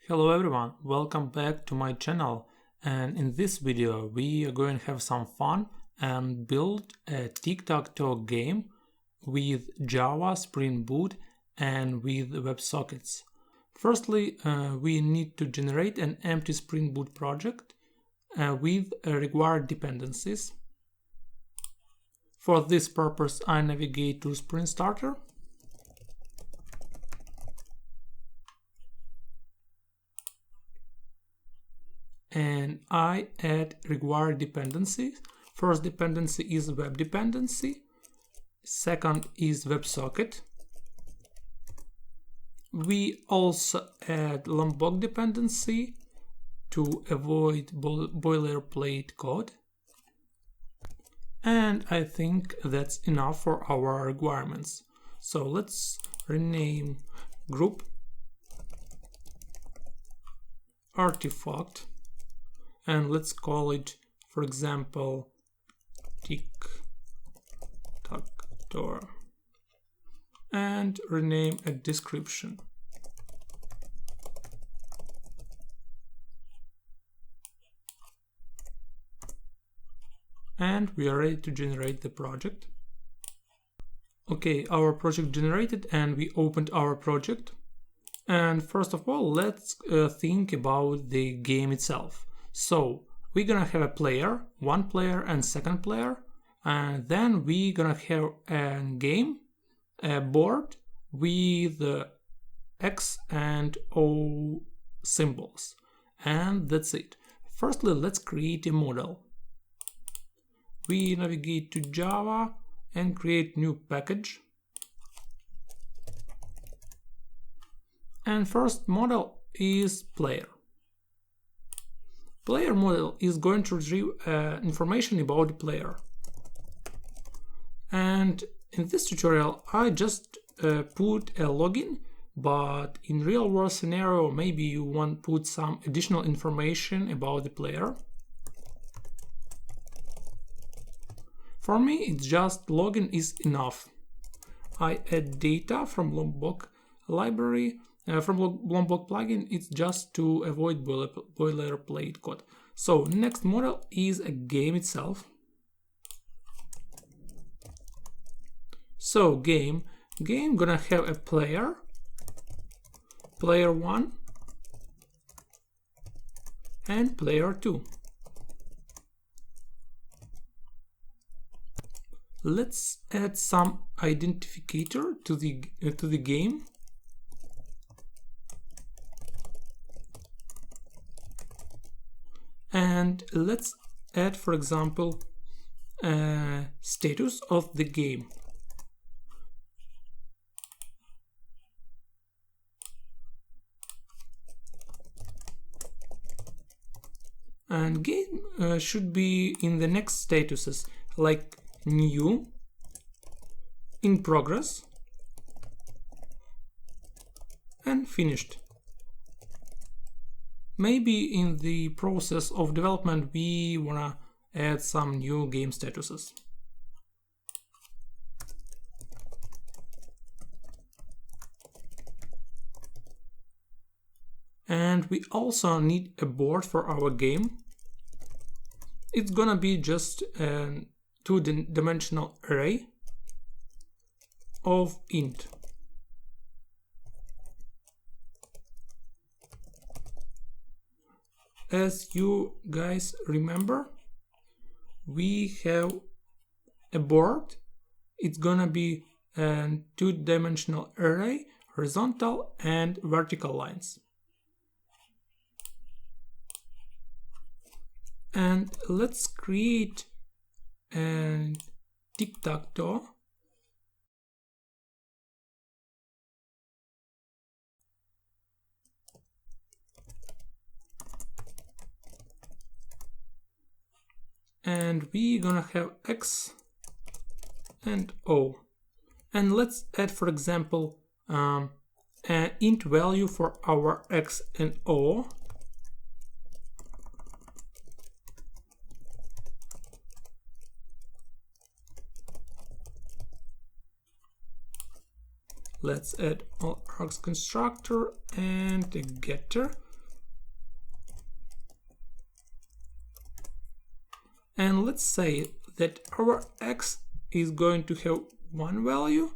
Hello everyone, welcome back to my channel, and in this video we are going to have some fun and build a Tic Tac Toe game with Java, Spring Boot and with WebSockets. Firstly, we need to generate an empty Spring Boot project with required dependencies. For this purpose I navigate to Spring Starter. And I add required dependencies. First dependency is web dependency. Second is WebSocket. We also add Lombok dependency to avoid boilerplate code. And I think that's enough for our requirements. So let's rename group artifact. And let's call it, for example, Tic Tac Toe, and rename a description. And we are ready to generate the project. Okay, our project generated and we opened our project. And first of all, let's think about the game itself. So we're gonna have a player, one player and second player, and then we're gonna have a game, a board with X and O symbols, and that's it. Firstly, let's create a model. We navigate to Java and create new package. And first model is player. Player model is going to retrieve information about the player. And in this tutorial, I just put a login, but in real world scenario, maybe you want to put some additional information about the player. For me, it's just login is enough. I add data from Lombok library. From Lombok plugin, it's just to avoid boilerplate code. So next model is a game itself. So game gonna have a player 1 and player 2. Let's add some identifier to the game. And let's add, for example, status of the game. And game should be in the next statuses, like new, in progress, and finished. Maybe in the process of development we wanna add some new game statuses. And we also need a board for our game. It's gonna be just a two-dimensional array of int. As you guys remember, we have a board. It's gonna be a two-dimensional array, horizontal and vertical lines. And let's create a Tic Tac Toe. And we're gonna have X and O. And let's add, for example, an int value for our X and O. Let's add all args constructor and a getter. And let's say that our X is going to have one value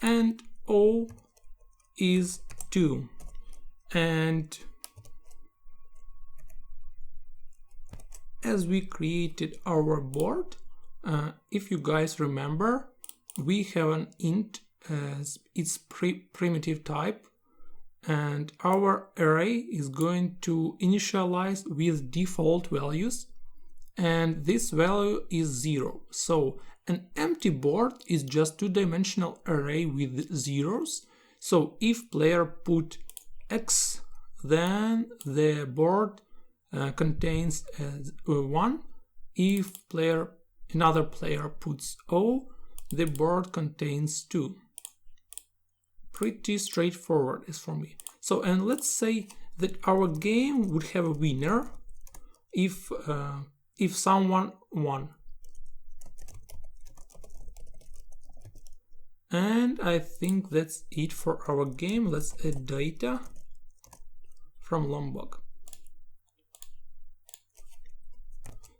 and O is 2. And as we created our board, if you guys remember, we have an int as its primitive type, and our array is going to initialize with default values, and this value is 0. So an empty board is just two-dimensional array with zeros. So if player put X, then the board contains 1. If another player puts O, the board contains 2. Pretty straightforward is for me. So, and let's say that our game would have a winner if someone won. And I think that's it for our game. Let's add data from Lombok.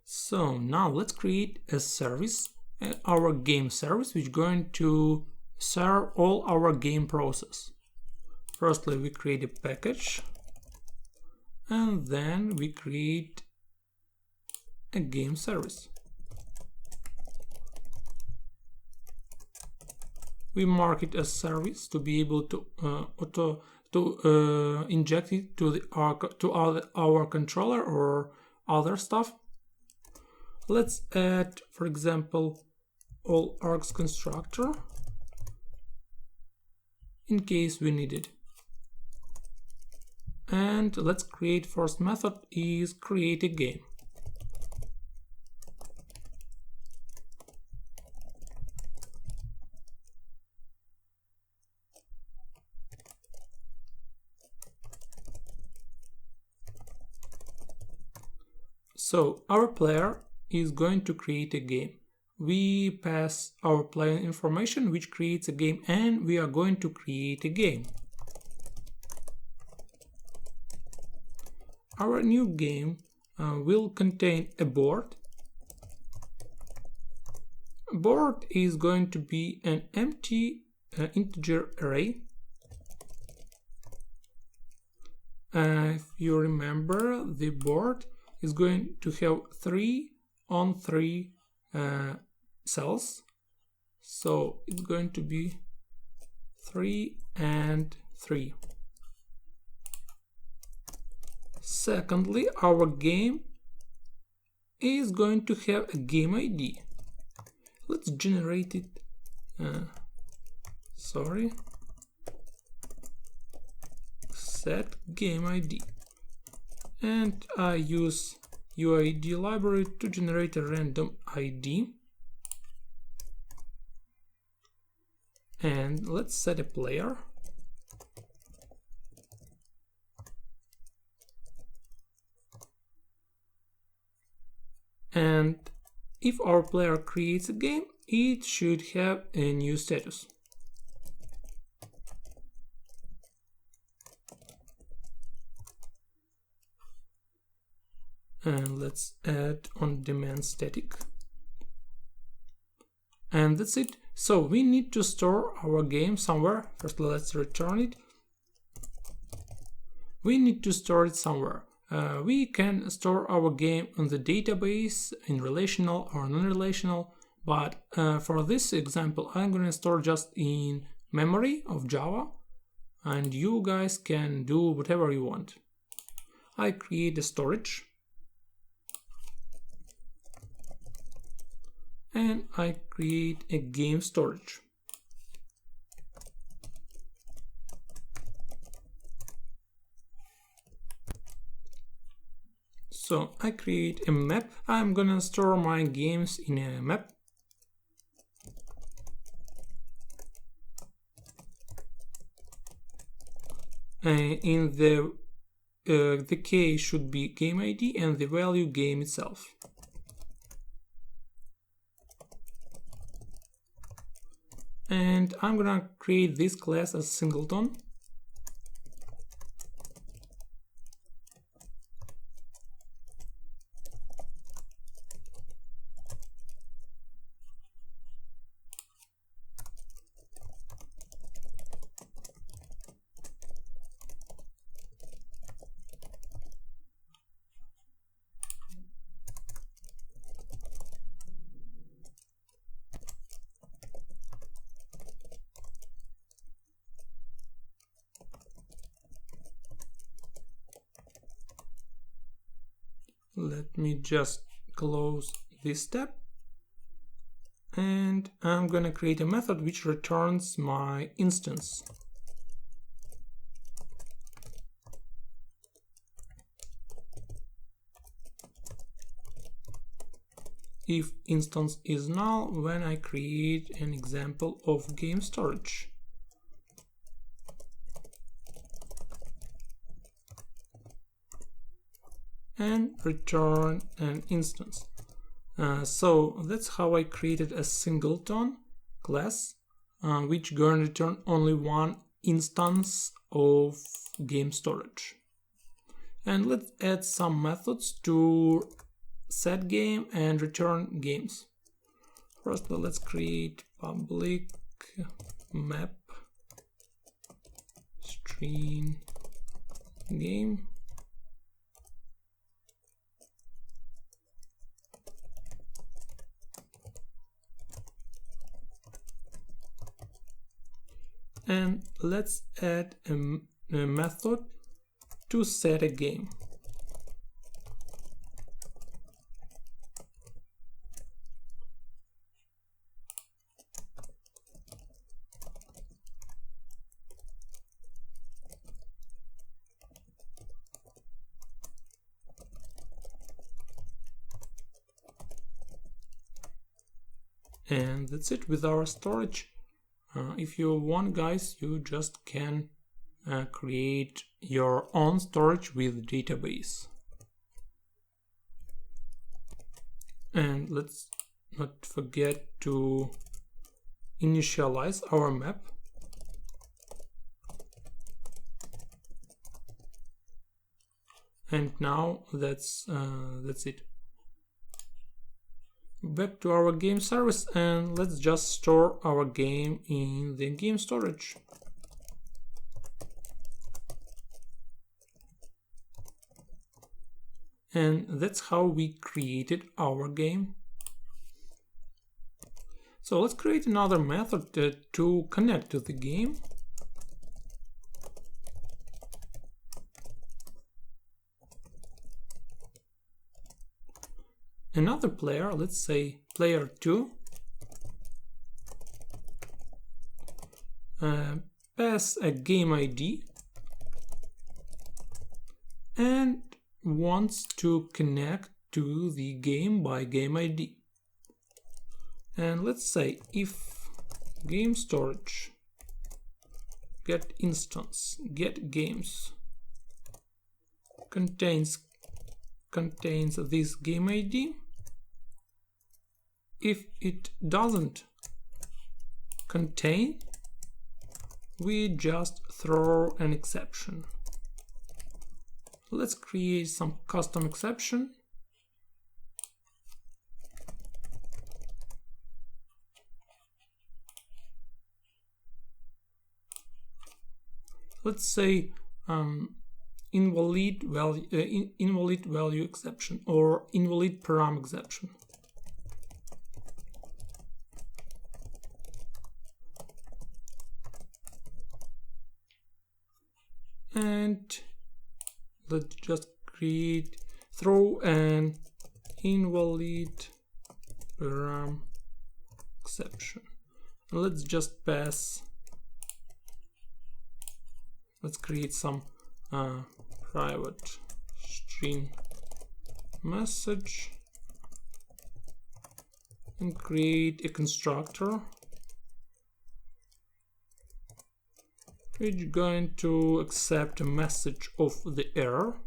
So now let's create a service, our game service, which is going to serve all our game process. Firstly, we create a package, and then we create a game service. We mark it as service to be able to inject it to our controller or other stuff. Let's add, for example, all args constructor in case we need it. And let's create first method is create a game. So our player is going to create a game. We pass our player information, which creates a game, and we are going to create a game. Our new game will contain a board. A board is going to be an empty integer array. If you remember, the board is going to have 3 on 3 cells, so it's going to be 3 and 3. Secondly, our game is going to have a game ID. Let's generate it. Set game ID, and I use UID library to generate a random ID. And let's set a player. And if our player creates a game, it should have a new status. And let's add on demand static. And that's it. So we need to store our game somewhere. First, let's return it. We need to store it somewhere. We can store our game on the database in relational or non-relational, but for this example, I'm going to store just in memory of Java, and you guys can do whatever you want. I create a storage. And I create a game storage. So I create a map. I'm gonna store my games in a map. In the key should be game ID and the value game itself. And I'm gonna create this class as singleton. Let me just close this step. And I'm gonna create a method which returns my instance. If instance is null, when I create an example of game storage. And return an instance. So that's how I created a singleton class, which gonna return only one instance of game storage. And let's add some methods to set game and return games. First, let's create public map string game. And let's add a method to set a game. And that's it with our storage. If you want, guys, you just can create your own storage with database. And let's not forget to initialize our map. And now that's it. Back to our game service, and let's just store our game in the game storage. And that's how we created our game. So let's create another method to connect to the game. Another player, let's say player 2, pass a game ID and wants to connect to the game by game ID. And let's say if game storage get instance get games contains this game ID. If it doesn't contain, we just throw an exception. Let's create some custom exception. Let's say invalid value exception or invalid param exception. And let's just throw an invalid param exception. Let's just pass. Let's create some private string message and create a constructor which is going to accept a message of the error.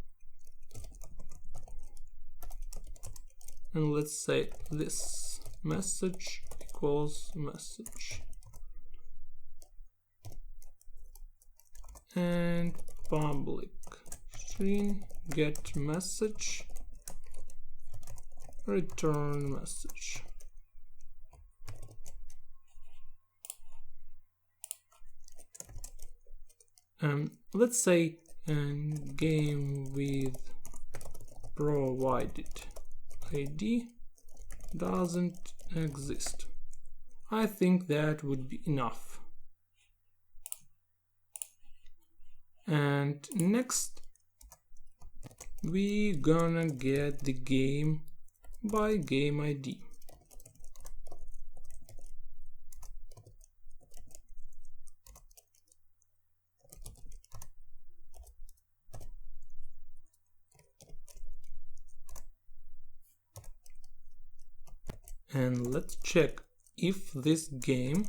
And let's say this message equals message. And public string get message return message. Let's say game with provided ID doesn't exist. I think that would be enough. And next we gonna get the game by game ID. And let's check if this game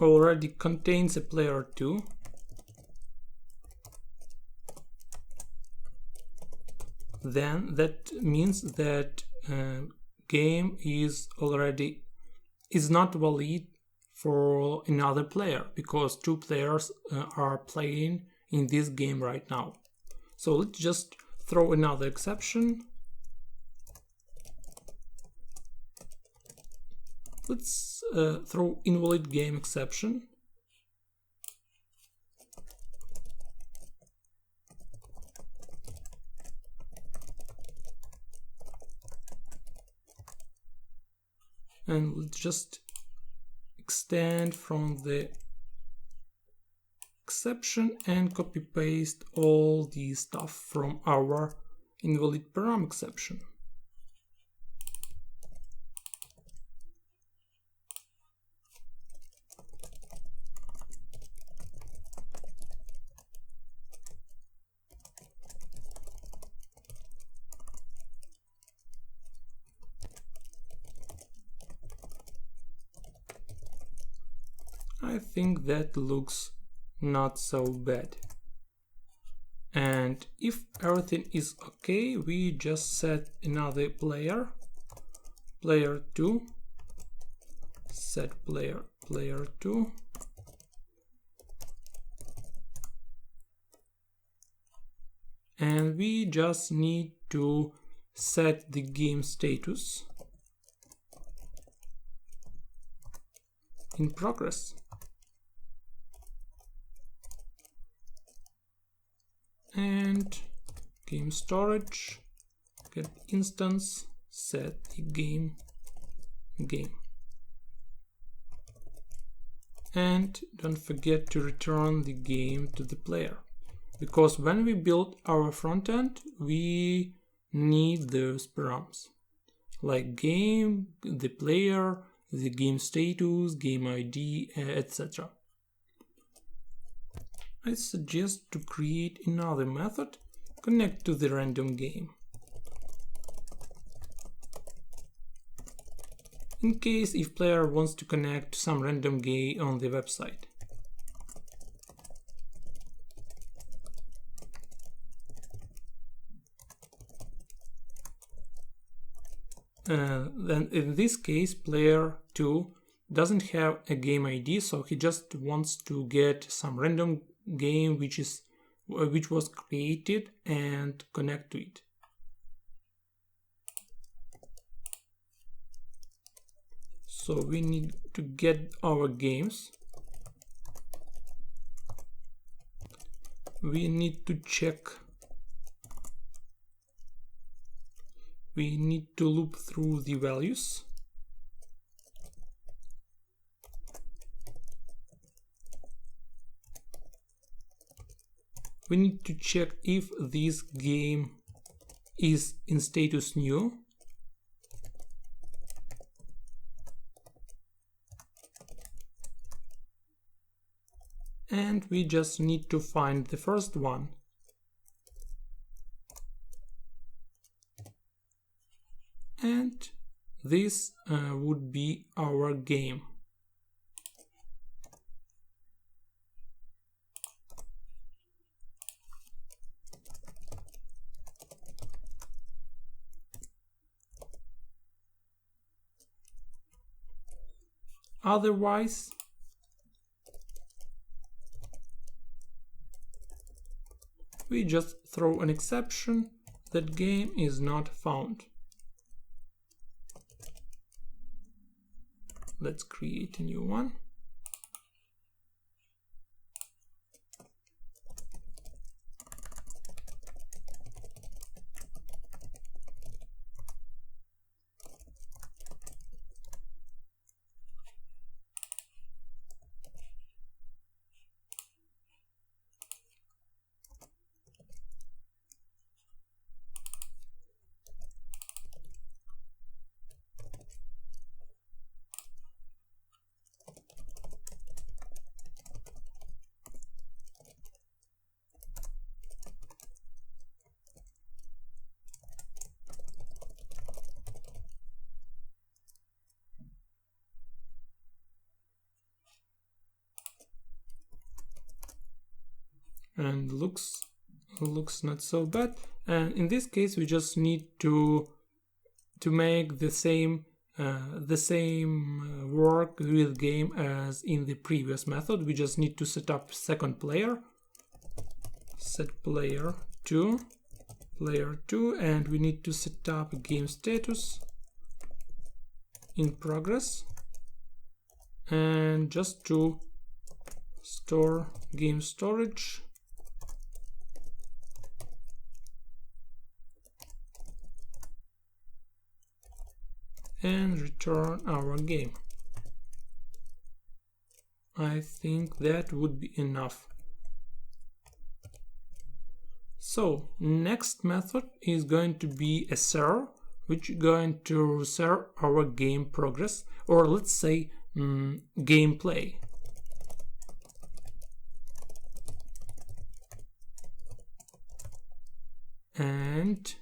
already contains a player 2. Then that means that game is not valid for another player, because 2 players are playing in this game right now. So let's just throw another exception. Let's throw invalid game exception. And let's just extend from the exception and copy paste all the stuff from our invalid param exception. I think that looks not so bad. And if everything is okay, we just set another player 2, set player 2, and we just need to set the game status in progress. And game storage, get instance, set the game. And don't forget to return the game to the player, because when we build our front end, we need those params like game, the player, the game status, game ID, etc. I suggest to create another method, connect to the random game. In case if player wants to connect to some random game on the website. Then in this case, player 2 doesn't have a game ID, so he just wants to get some random game which was created and connect to it. So we need to get our games. We need to check. We need to loop through the values. We need to check if this game is in status new. And we just need to find the first one. And this would be our game. Otherwise, we just throw an exception that game is not found. Let's create a new one. and looks not so bad. And in this case we just need to make the same work with game as in the previous method. We just need to set up second player, set player 2, and we need to set up game status in progress, and just to store game storage and return our game. I think that would be enough. So next method is going to be a serve, which is going to serve our game progress, or let's say gameplay. And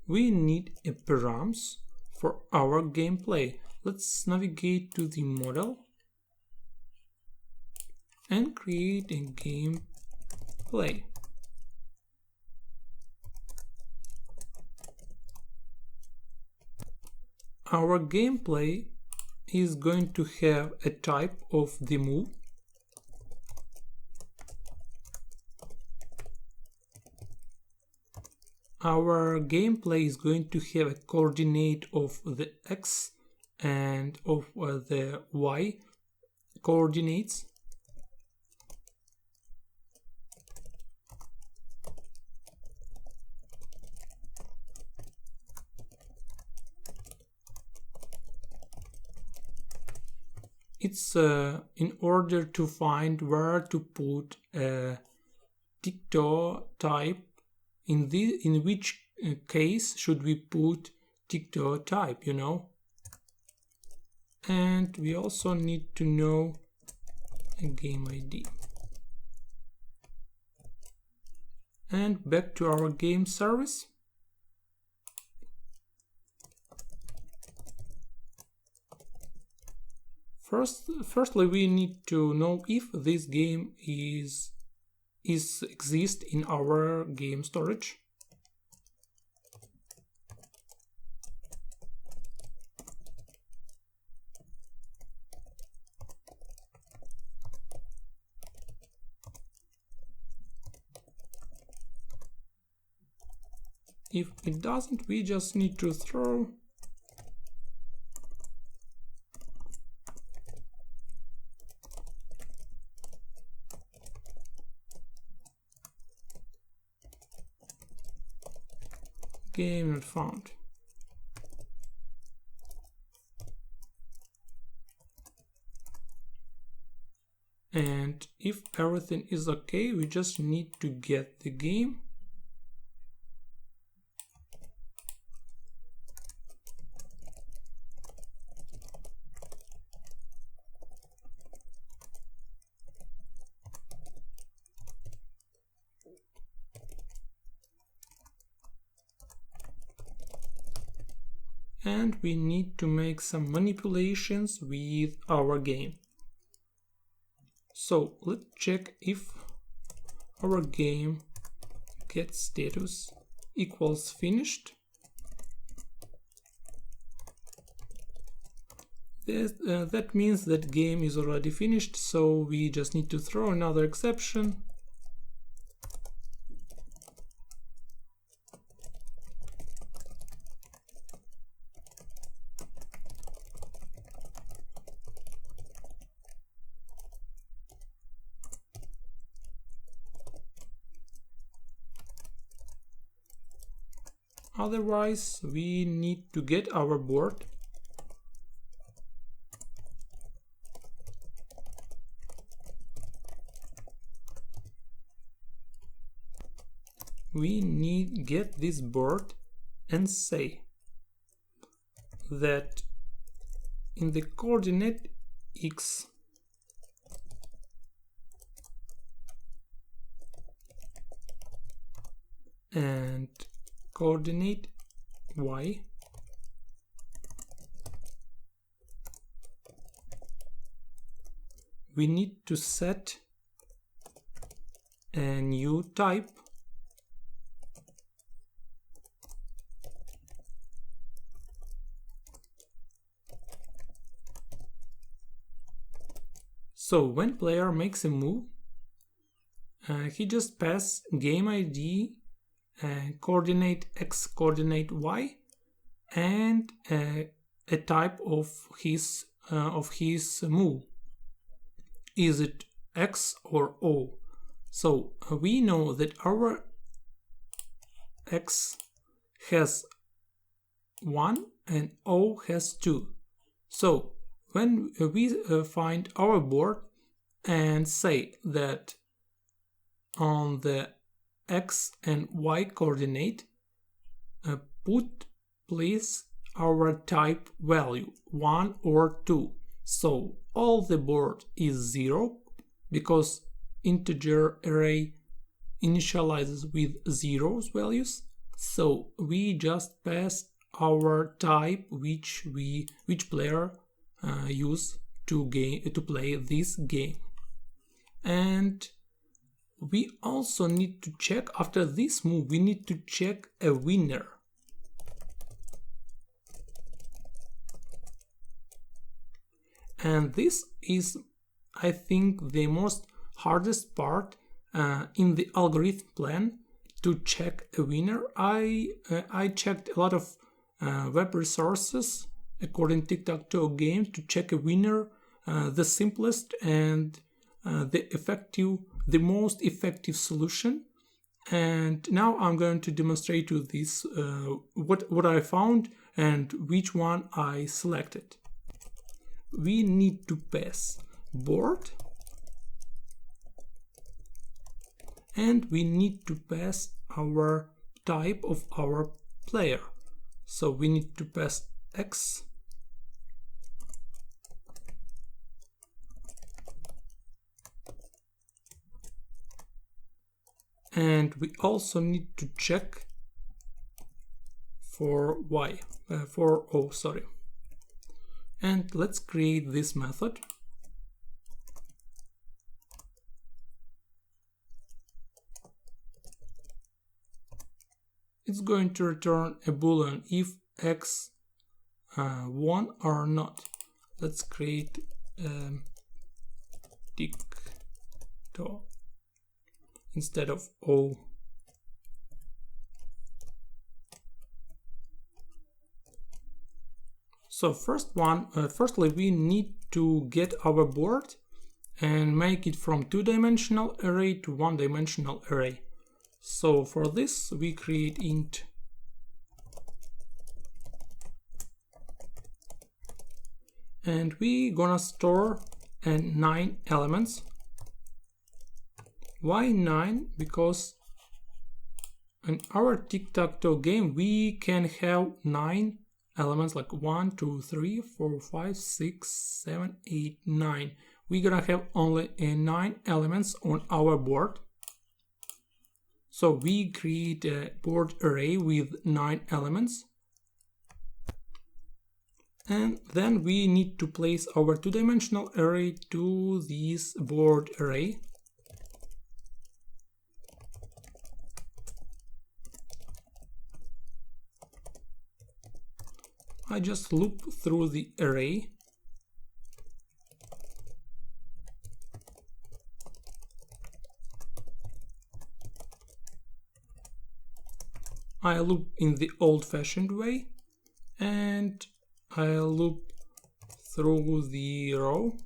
we need a params for our gameplay. Let's navigate to the model and create a gameplay. Our gameplay is going to have a type of the move. Our gameplay is going to have a coordinate of the X and of the Y coordinates. It's in order to find where to put a Tic Tac Toe type. In which case should we put Tic Tac Toe type, you know? And we also need to know a game ID. And back to our game service. Firstly, we need to know if this game exists in our game storage. If it doesn't, we just need to throw game not found. And if everything is okay, we just need to get the game. And we need to make some manipulations with our game. So let's check if our game get status equals finished. That means that game is already finished, so we just need to throw another exception. Otherwise, we need to get our board. We need get this board and say that in the coordinate X and coordinate Y we need to set a new type. So when player makes a move, he just pass game ID, coordinate x, coordinate y, and a type of his move. Is it X or O? So we know that our X has 1 and O has 2. So when we find our board and say that on the X and Y coordinate, place our type value 1 or 2. So all the board is 0 because integer array initializes with zeros values. So we just pass our type which player use to play this game. And we also need to check, after this move, we need to check a winner. And this is, I think, the most hardest part in the algorithm plan, to check a winner. I checked a lot of web resources according to Tic Tac Toe games to check a winner, the simplest and the most effective solution. And now I'm going to demonstrate to this what I found and which one I selected. We need to pass board and we need to pass our type of our player. So we need to pass X and we also need to check for Y, for O, sorry. And let's create this method. It's going to return a boolean if X 1 or not. Let's create Tic Toe instead of O. So firstly we need to get our board and make it from 2-dimensional array to 1-dimensional array. So for this we create int and we gonna store 9 elements. Why 9? Because in our Tic Tac Toe game we can have 9 elements, like 1, 2, 3, 4, 5, 6, 7, 8, 9. We're gonna have only 9 elements on our board. So we create a board array with 9 elements. And then we need to place our 2-dimensional array to this board array. I just loop through the array. I loop in the old-fashioned way, and I loop through the row.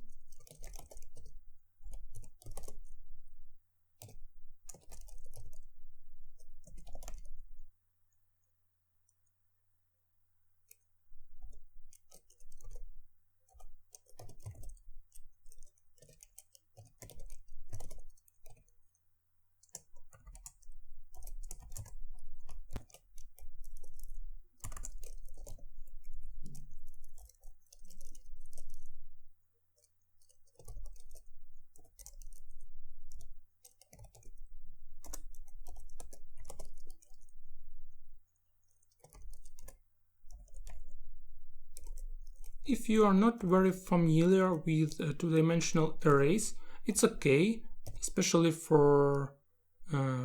If you are not very familiar with 2-dimensional arrays, it's okay, especially for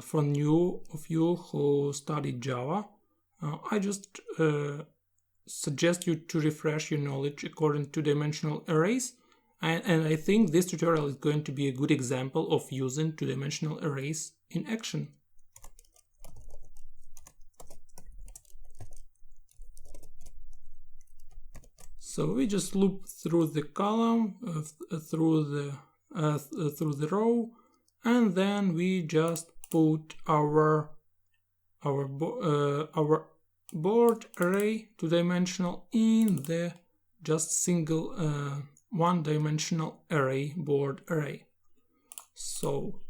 for new of you who studied Java, I just suggest you to refresh your knowledge according to dimensional arrays. And I think this tutorial is going to be a good example of using two-dimensional arrays in action. So we just loop through the column, through the row, and then we just put our board array two-dimensional in the just single one-dimensional array board array. So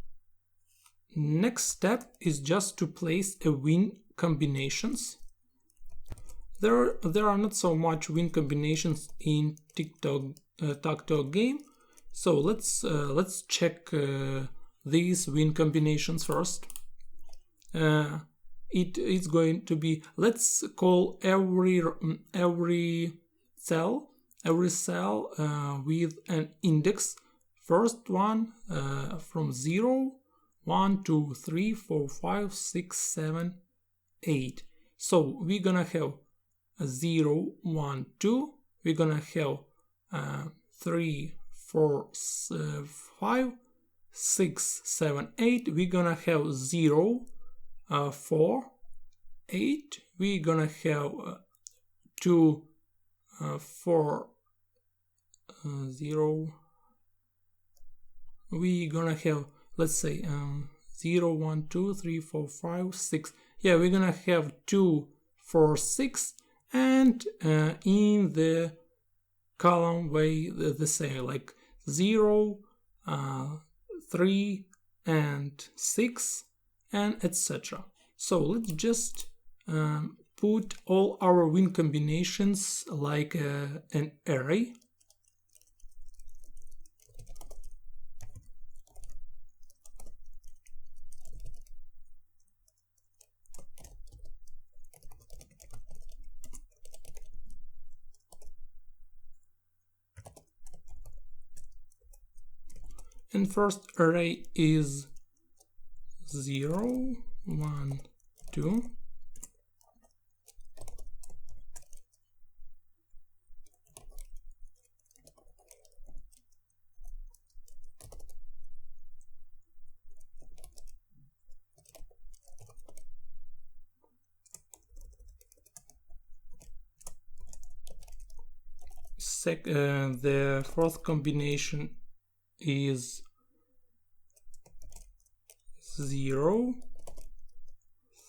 next step is just to place a win combinations. There are not so much win combinations in Tic Tac Toe game, so let's check these win combinations first. It's going to be, let's call every cell with an index. First one from 0, 1, 2, 3, 4, 5, 6, 7, 8. So we're gonna have 0, 1, 2. We're gonna have 3, 4, 5, 6, 7, 8. We're gonna have 0, 4, 8. We're gonna have 2, 4, 0. We're gonna have, let's say, 0, 1, 2, 3, 4, 5, 6. Yeah, we're gonna have 2, 4, 6, and in the column way the same, like 0, 3, and 6, and etc. So let's just put all our win combinations like an array. And first array is 0, 1, 2. The fourth combination is 0,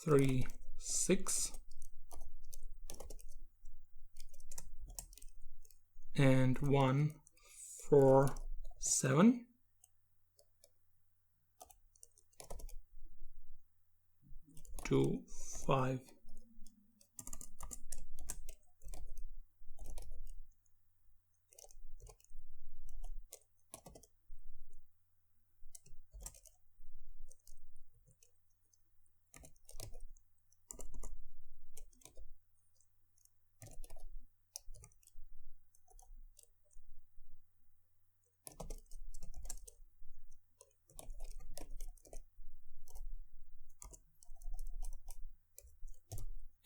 3, 6, and 1, 4, 7. Two, 5.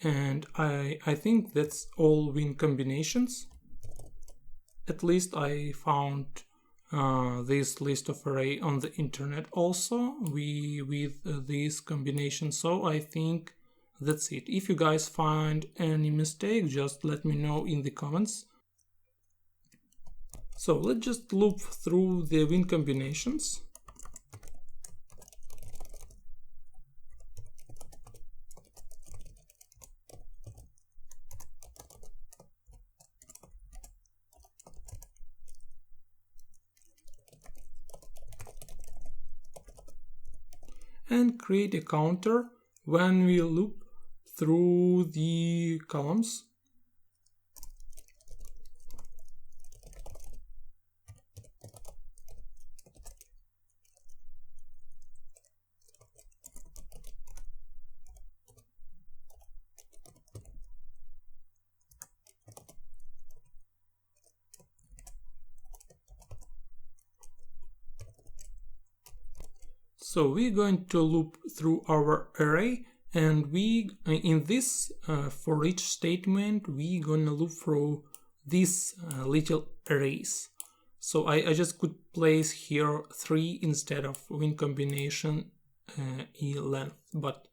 And I think that's all win combinations. At least I found this list of array on the internet also with these combinations. So I think that's it. If you guys find any mistake, just let me know in the comments. So let's just loop through the win combinations. And create a counter when we loop through the columns. So we're going to loop through our array, and we in this for each statement we're gonna loop through these little arrays. So I just could place here 3 instead of win combination in length, but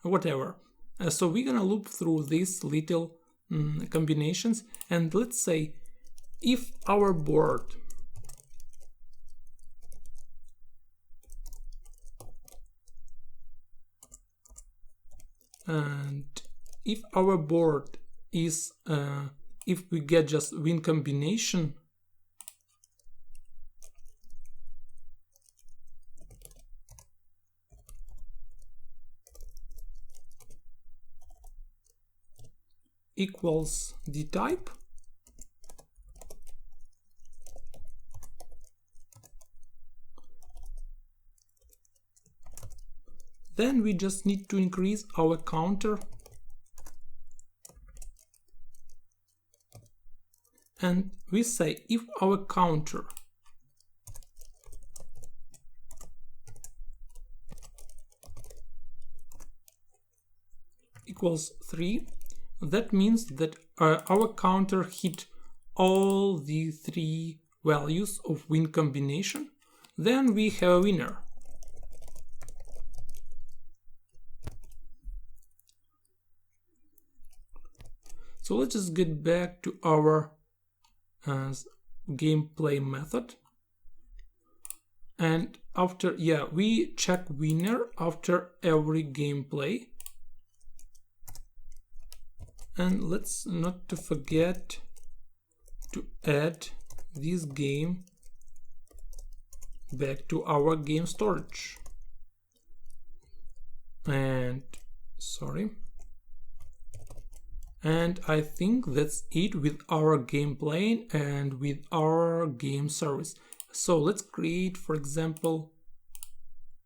whatever. So we're gonna loop through these little combinations, and let's say if our board is if we get just win combination, equals the type, then we just need to increase our counter, and we say if our counter equals 3, that means that our counter hit all the 3 values of win combination, then we have a winner. So let's just get back to our gameplay method, and after we check winner after every gameplay, and let's not to forget to add this game back to our game storage. And I think that's it with our gameplay and with our game service. So let's create, for example,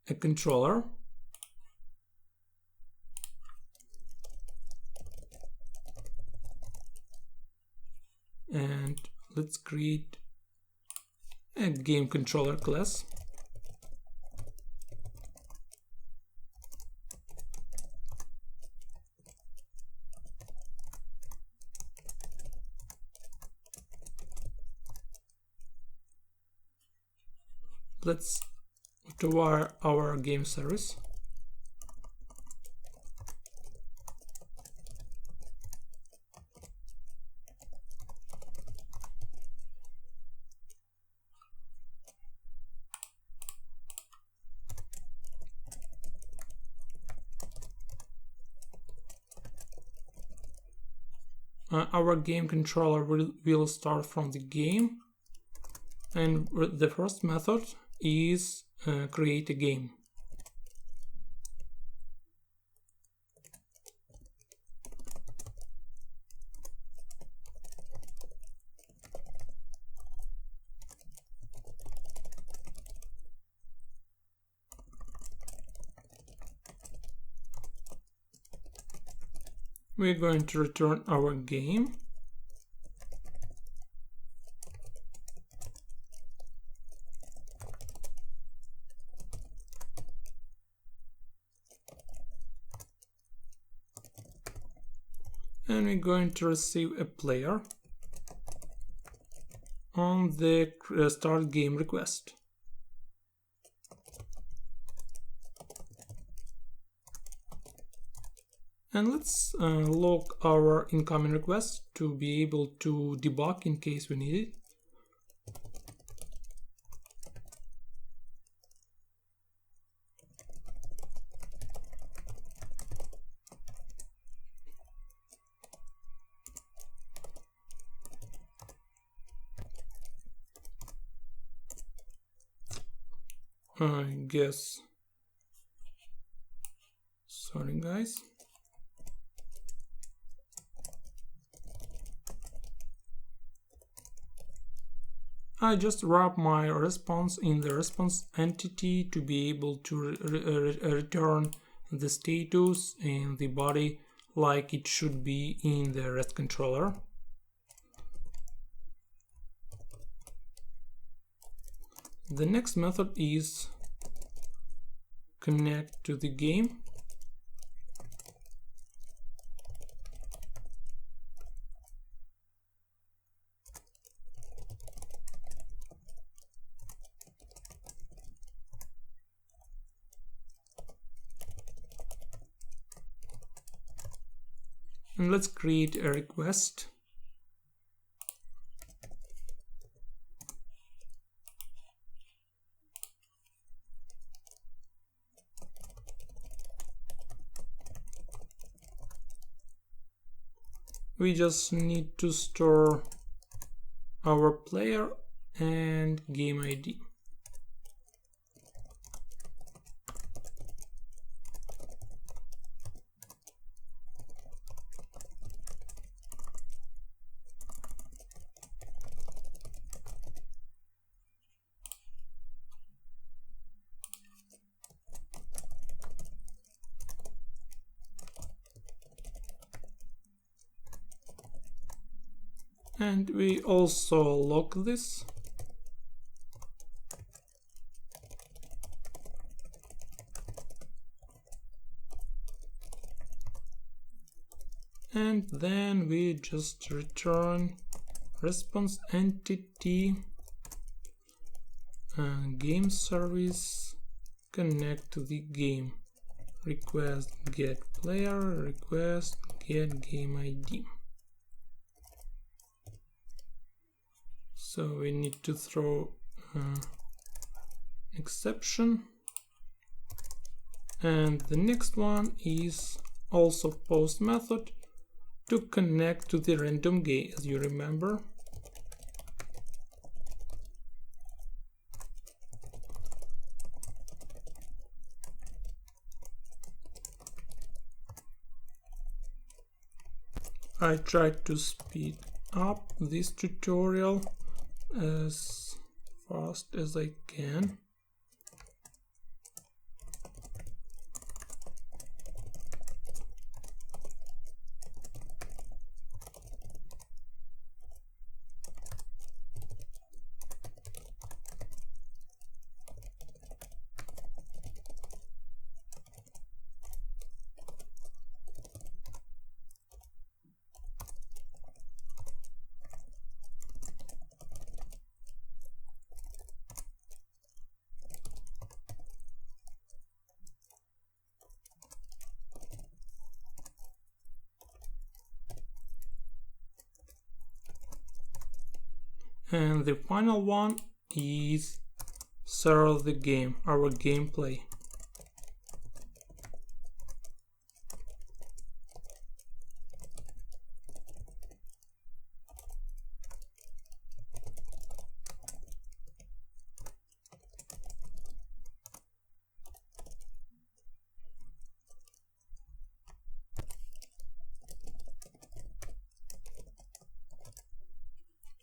a controller. And let's create a game controller class. Let's wire our game service. Our game controller will start from the game, and the first method is create a game. We're going to return our game. And we're going to receive a player on the start game request. And let's log our incoming request to be able to debug in case we need it. I guess, sorry guys. I just wrap my response in the response entity to be able to return the status in the body like it should be in the REST controller. The next method is connect to the game. And let's create a request. We just need to store our player and game ID. And we also log this. And then we just return response entity game service connect to the game. Request get player, request get game ID. So we need to throw exception, and the next one is also post method to connect to the random game, as you remember. I tried to speed up this tutorial as fast as I can. And the final one is serve the game, our gameplay.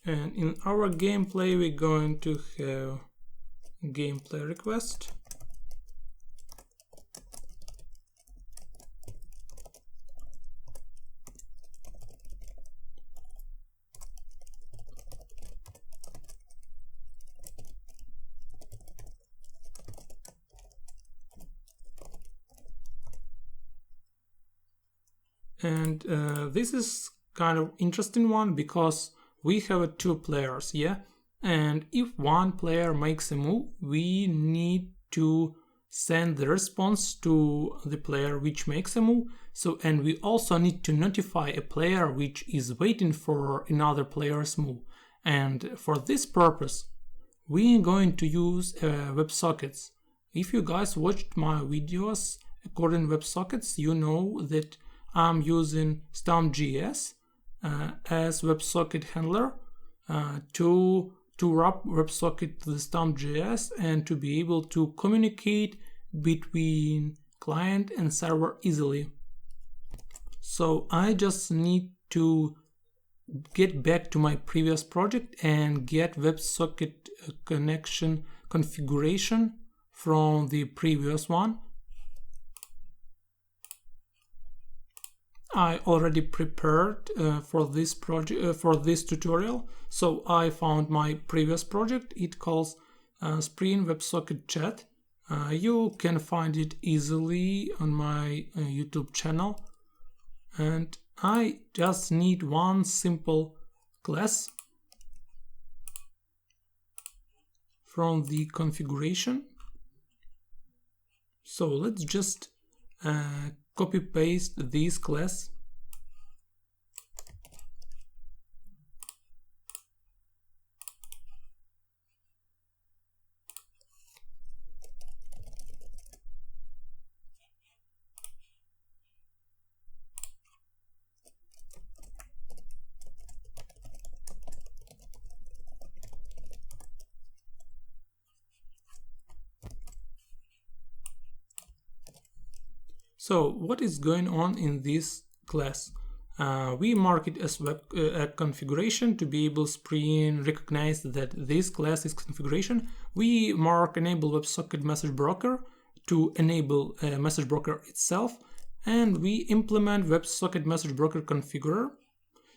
And in our gameplay, we're going to have gameplay request. And this is kind of interesting one because we have two players, yeah? And if one player makes a move, we need to send the response to the player which makes a move. So, and we also need to notify a player which is waiting for another player's move. And for this purpose, we're going to use WebSockets. If you guys watched my videos according WebSockets, you know that I'm using Stump.js as WebSocket handler to wrap WebSocket to the Stump.js and to be able to communicate between client and server easily. So I just need to get back to my previous project and get WebSocket connection configuration from the previous one. I already prepared for this project for this tutorial, so I found my previous project. It calls Spring WebSocket Chat. You can find it easily on my YouTube channel, and I just need one simple class from the configuration. So let's just copy paste this class. So what is going on in this class? We mark it as web configuration to be able to screen recognize that this class is configuration. We mark enable WebSocket message broker to enable message broker itself, and we implement WebSocket message broker configurer.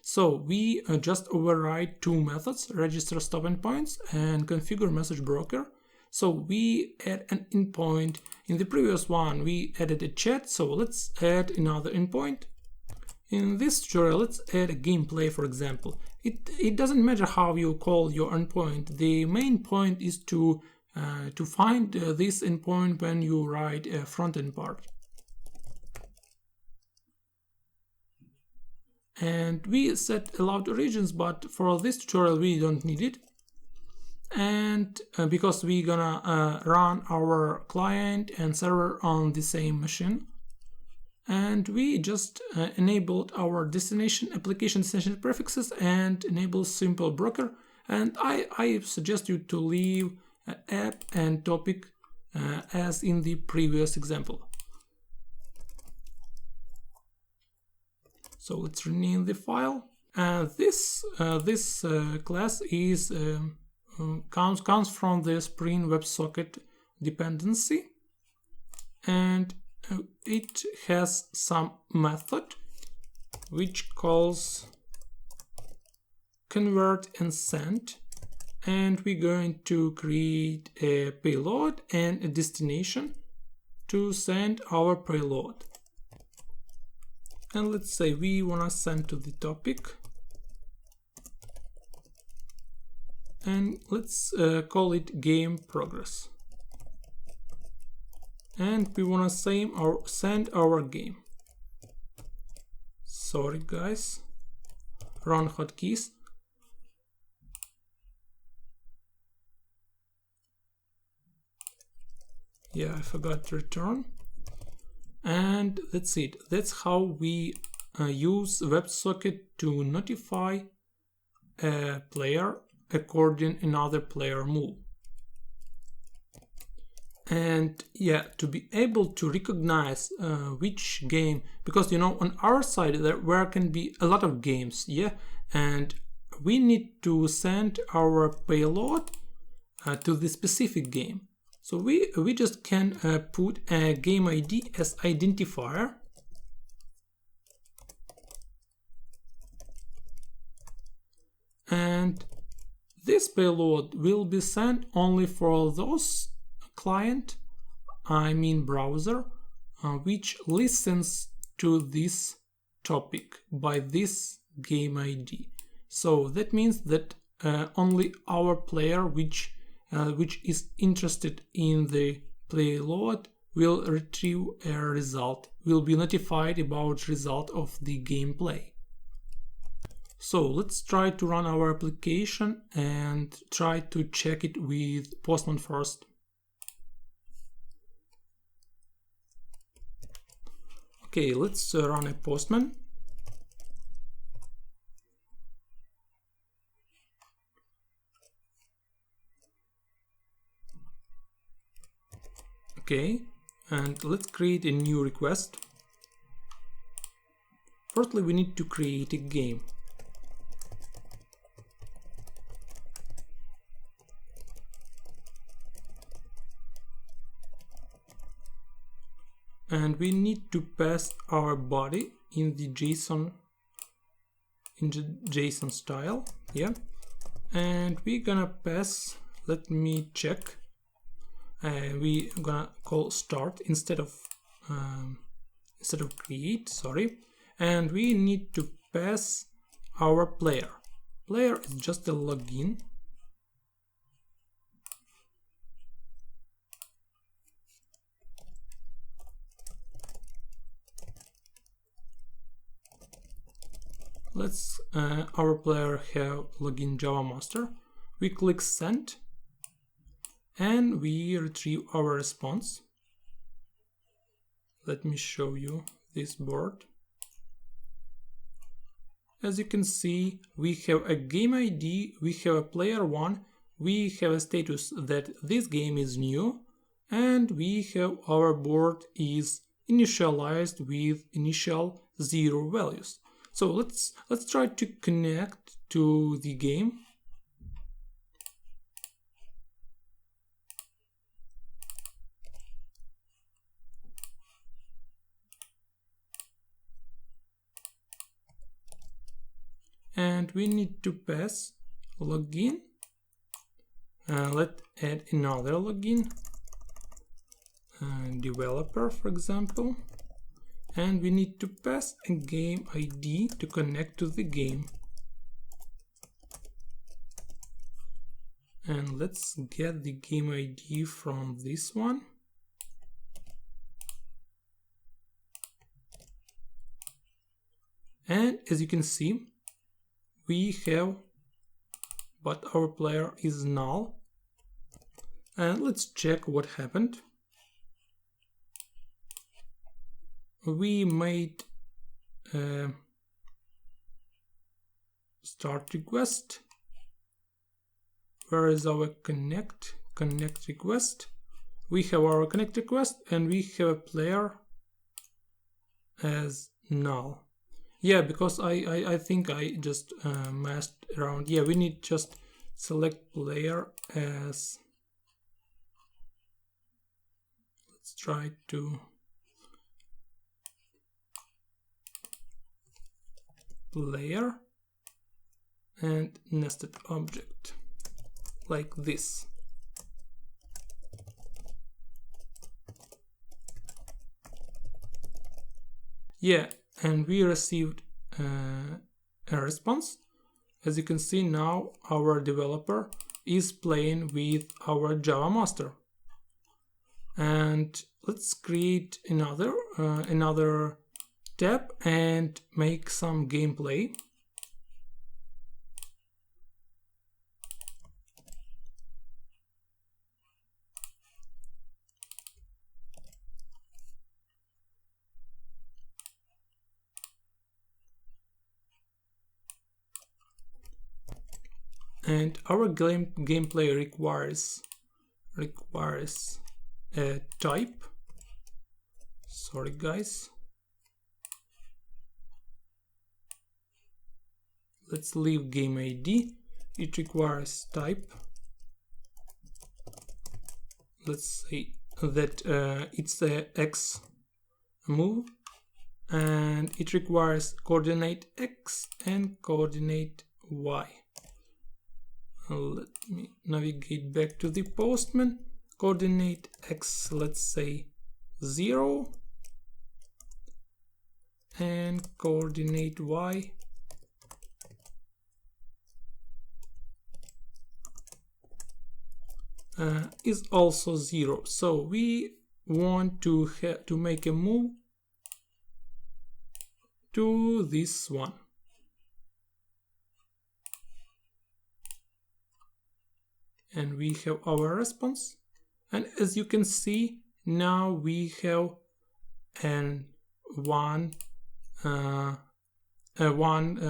So we just override two methods, register stop endpoints and configure message broker. So we add an endpoint. In the previous one, we added a chat. So let's add another endpoint. In this tutorial, let's add a gameplay, for example. It doesn't matter how you call your endpoint. The main point is to find this endpoint when you write a front-end part. And we set allowed origins, but for this tutorial, we don't need it. And because we're gonna run our client and server on the same machine, and we just enabled our destination application destination prefixes and enable simple broker. And I suggest you to leave app and topic as in the previous example. So let's rename the file. This class is comes from the Spring WebSocket dependency, and it has some method which calls convert and send, and we're going to create a payload and a destination to send our payload. And let's say we want to send to the topic, and let's call it game progress, and we want to send our game. Sorry guys, wrong hotkeys. Yeah, I forgot to return. And that's it. That's how we use WebSocket to notify a player according another player move. And yeah, to be able to recognize which game, because you know on our side there can be a lot of games, yeah, and we need to send our payload to the specific game. So we just can put a game ID as identifier, and this payload will be sent only for those client, I mean browser, which listens to this topic by this game ID. So that means that only our player which is interested in the payload will retrieve a result, will be notified about result of the gameplay. So let's try to run our application and try to check it with Postman first. Okay, let's run a Postman. Okay, and let's create a new request. Firstly, we need to create a game. And we need to pass our body in the JSON style, yeah. And we're gonna pass, let me check, we gonna call start instead of create, sorry, and we need to pass our player. Player is just a login. Let's our player have login Java master. We click send and we retrieve our response. Let me show you this board. As you can see, we have a game ID, we have a player 1, we have a status that this game is new, and we have our board is initialized with initial 0 values. So let's try to connect to the game. And we need to pass login. Let's add another login, developer, for example. And we need to pass a game ID to connect to the game. And let's get the game ID from this one. And as you can see, we have, but our player is null. And let's check what happened. We made a start request. Where is our connect request? We have our connect request and we have a player as null. Yeah, because I think I just messed around. Yeah, we need just select player as, let's try to player and nested object like this. Yeah, and we received a response. As you can see, now our developer is playing with our Java master. And let's create another tab and make some gameplay. And our gameplay requires a type. Sorry guys. Let's leave game ID. It requires type. Let's say that it's a X move, and it requires coordinate X and coordinate Y. Let me navigate back to the Postman. Coordinate X, let's say 0, and coordinate Y is also 0. So we want to make a move to this one. And we have our response. And as you can see, now we have one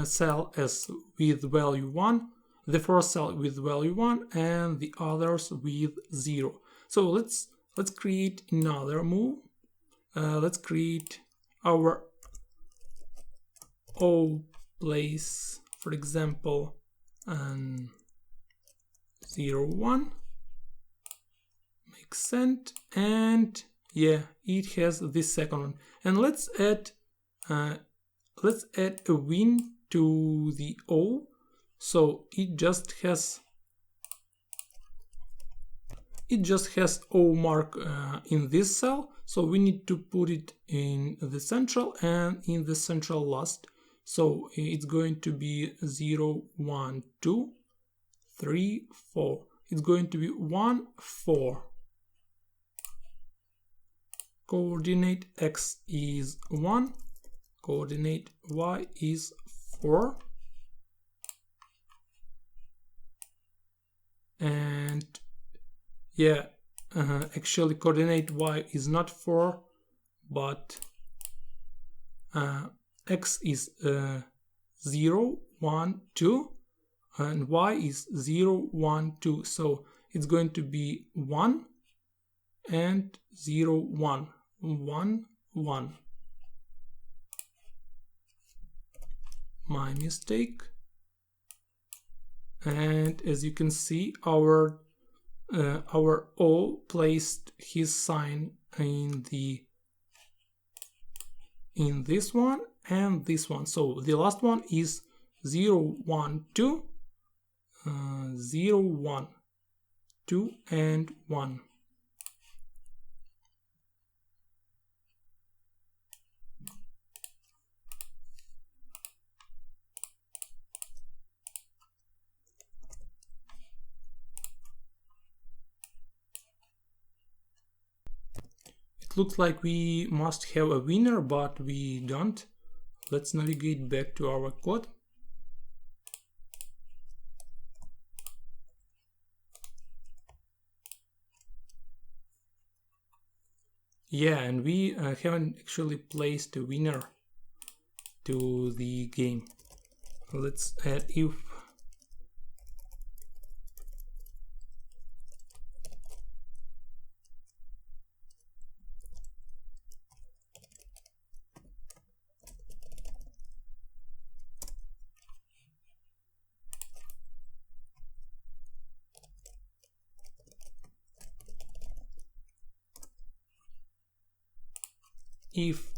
cell as with value 1, the first cell with value 1, and the others with 0. So let's create another move. Let's create our O place, for example, 0, 1. Make send, and yeah, it has this second one. And let's add a win to the O, so it just has it just has O mark in this cell, so we need to put it in the central and in the central last. So it's going to be 0, 1, 2, 3, 4. It's going to be 1, 4. Coordinate X is 1, coordinate Y is 4. And yeah, actually coordinate Y is not 4, but X is 0, 1, 2, and Y is 0, 1, 2. So it's going to be 1 and 0, 1, 1, 1. My mistake. And as you can see, our O placed his sign in this one and this one. So the last one is 0, 1, 2, 0, 1, 2, and 1. It looks like we must have a winner, but we don't. Let's navigate back to our code. Yeah, and we haven't actually placed a winner to the game. Let's add if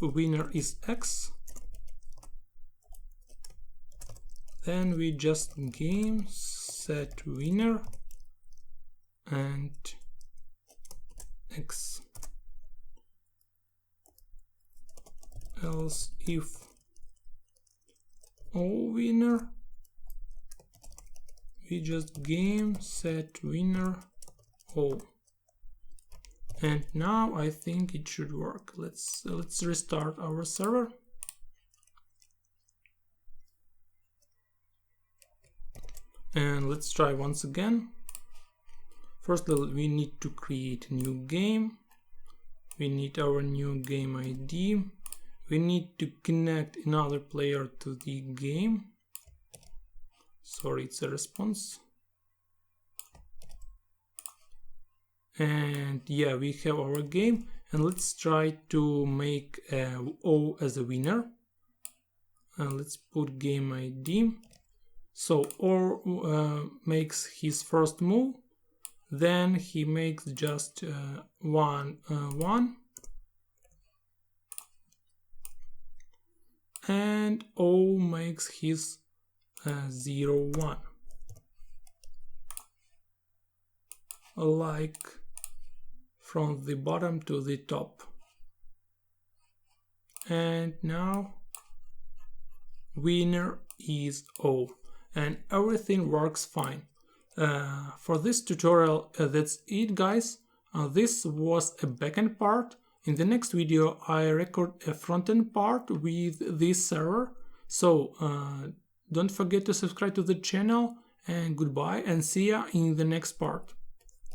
winner is X, then we just game set winner and X. Else if O winner, we just game set winner O. And now I think it should work. Let's restart our server. And let's try once again. First we need to create a new game. We need our new game ID. We need to connect another player to the game. Sorry, it's a response. And yeah, we have our game, and let's try to make O as a winner. And let's put game ID. So O makes his first move, then he makes just 1, 1, and O makes his 0, 1. Like from the bottom to the top. And now winner is O, and everything works fine. For this tutorial, that's it, guys. This was a backend part. In the next video I record a frontend part with this server. So don't forget to subscribe to the channel, and goodbye, and see ya in the next part.